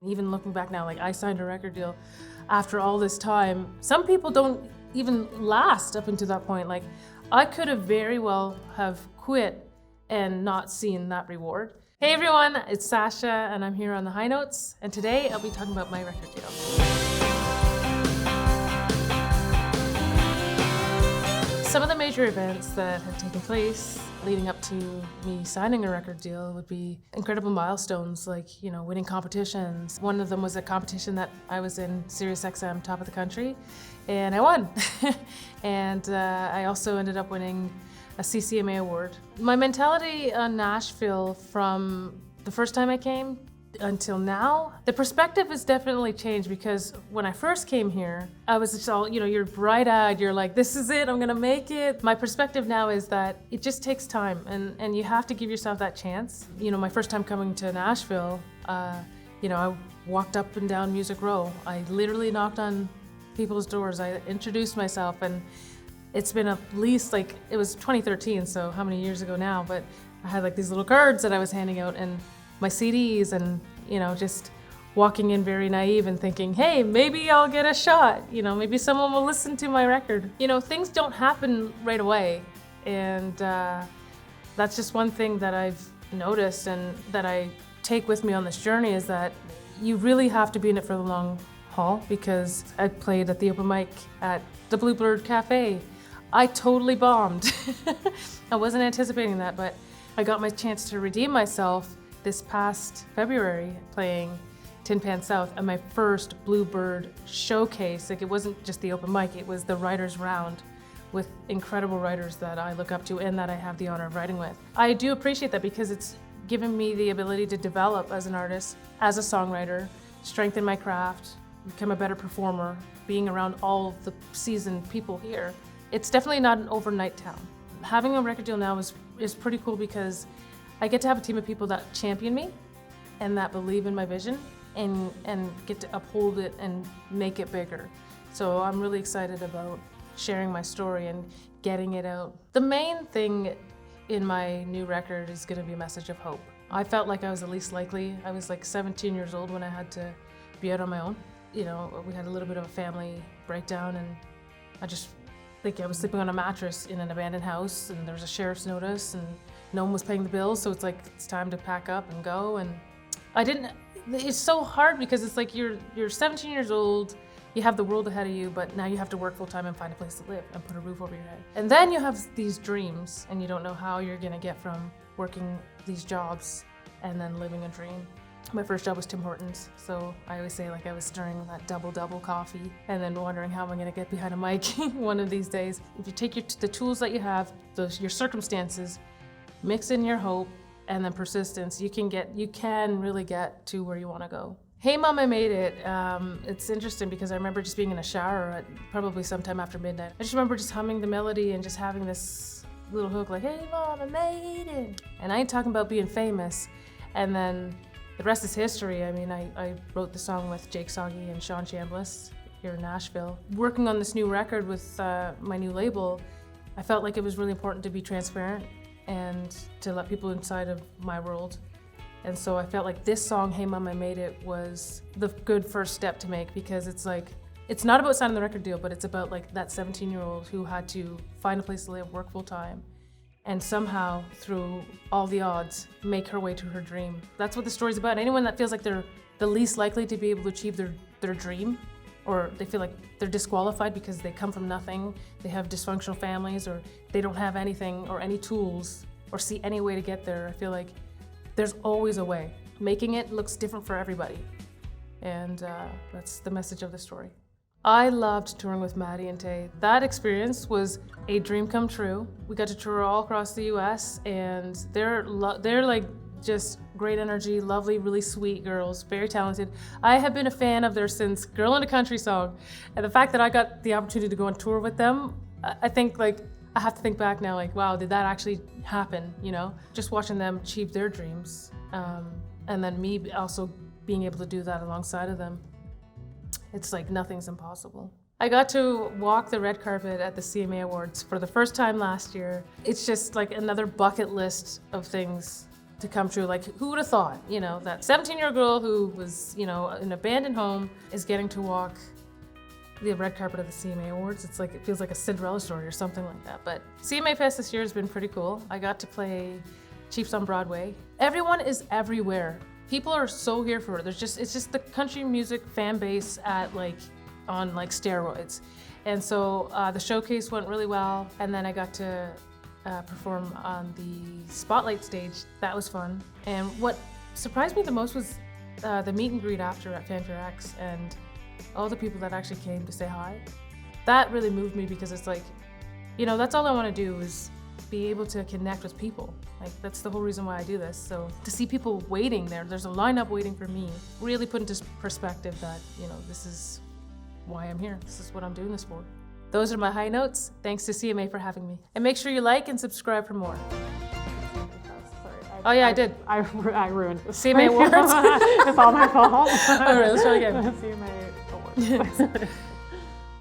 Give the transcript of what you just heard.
Even looking back now, like I signed a record deal after all this time. Some people don't even last up until that point. Like I could have very well have quit and not seen that reward. Hey everyone, it's Sacha and I'm here on the High Notes, and today I'll be talking about my record deal. Some of the major events that have taken place leading up to me signing a record deal would be incredible milestones, like, winning competitions. One of them was a competition that I was in, Sirius XM, top of the country, and I won. And I also ended up winning a CCMA award. My mentality on Nashville from the first time I came until now, the perspective has definitely changed, because when I first came here, I was just all, you're bright-eyed, you're like, this is it, I'm gonna make it. My perspective now is that it just takes time, and you have to give yourself that chance. My first time coming to Nashville, I walked up and down Music Row. I literally knocked on people's doors. I introduced myself, and it's been at least, it was 2013, so how many years ago now, but I had these little cards that I was handing out, and my CDs, and just walking in very naive and thinking, hey, maybe I'll get a shot, maybe someone will listen to my record. Things don't happen right away, and that's just one thing that I've noticed and that I take with me on this journey, is that you really have to be in it for the long haul. Because I played at the open mic at the Bluebird Cafe. I totally bombed. I wasn't anticipating that, but I got my chance to redeem myself this past February, playing Tin Pan South at my first Bluebird showcase. It wasn't just the open mic, it was the writers round with incredible writers that I look up to and that I have the honor of writing with. I do appreciate that, because it's given me the ability to develop as an artist, as a songwriter, strengthen my craft, become a better performer, being around all the seasoned people here. It's definitely not an overnight town. Having a record deal now is pretty cool, because I get to have a team of people that champion me and that believe in my vision and get to uphold it and make it bigger. So I'm really excited about sharing my story and getting it out. The main thing in my new record is going to be a message of hope. I felt like I was the least likely. I was 17 years old when I had to be out on my own. We had a little bit of a family breakdown, and I was sleeping on a mattress in an abandoned house, and there was a sheriff's notice, and no one was paying the bills, so it's time to pack up and go. And it's so hard, because it's you're 17 years old, you have the world ahead of you, but now you have to work full time and find a place to live and put a roof over your head. And then you have these dreams, and you don't know how you're gonna get from working these jobs and then living a dream. My first job was Tim Hortons, so I always say I was stirring that double coffee and then wondering how am I going to get behind a mic one of these days. If you take the tools that you have, your circumstances, mix in your hope and then persistence, you can really get to where you want to go. Hey Mom, I Made It. It's interesting, because I remember just being in a shower at probably sometime after midnight. I just remember just humming the melody and just having this little hook hey Mom, I made it. And I ain't talking about being famous. And then the rest is history. I wrote the song with Jake Soggy and Sean Chambliss here in Nashville. Working on this new record with my new label, I felt like it was really important to be transparent and to let people inside of my world. And so I felt like this song, Hey Mom, I Made It, was the good first step to make, because it's not about signing the record deal, but it's about that 17-year-old who had to find a place to live, work full time, and somehow, through all the odds, make her way to her dream. That's what the story's about. Anyone that feels like they're the least likely to be able to achieve their dream, or they feel like they're disqualified because they come from nothing, they have dysfunctional families, or they don't have anything or any tools or see any way to get there, I feel like there's always a way. Making it looks different for everybody. And that's the message of the story. I loved touring with Maddie and Tae. That experience was a dream come true. We got to tour all across the US, and they're just great energy, lovely, really sweet girls, very talented. I have been a fan of theirs since Girl in a Country Song. And the fact that I got the opportunity to go on tour with them, I think I have to think back now, wow, did that actually happen, Just watching them achieve their dreams, and then me also being able to do that alongside of them. It's nothing's impossible. I got to walk the red carpet at the CMA Awards for the first time last year. It's just another bucket list of things to come true. Like, who would have thought, you know, that 17-year-old girl who was, you know, in an abandoned home is getting to walk the red carpet of the CMA Awards. It's like, it feels like a Cinderella story or something like that. But CMA Fest this year has been pretty cool. I got to play Chiefs on Broadway. Everyone is everywhere. People are so here for it. It's just the country music fan base on steroids. And so the showcase went really well, and then I got to perform on the spotlight stage. That was fun. And what surprised me the most was the meet and greet after at Fanfare X, and all the people that actually came to say hi. That really moved me, because it's like, you know, that's all I want to do is be able to connect with people. Like, that's the whole reason why I do this. So to see people waiting there's a lineup waiting for me, really put into perspective that, you know, this is why I'm here. This is what I'm doing this for. Those are my high notes. Thanks to CMA for having me. And make sure you like and subscribe for more. Oh yeah, I did. I ruined it. CMA Awards. It's all my fault. All right, let's try again. CMA Awards.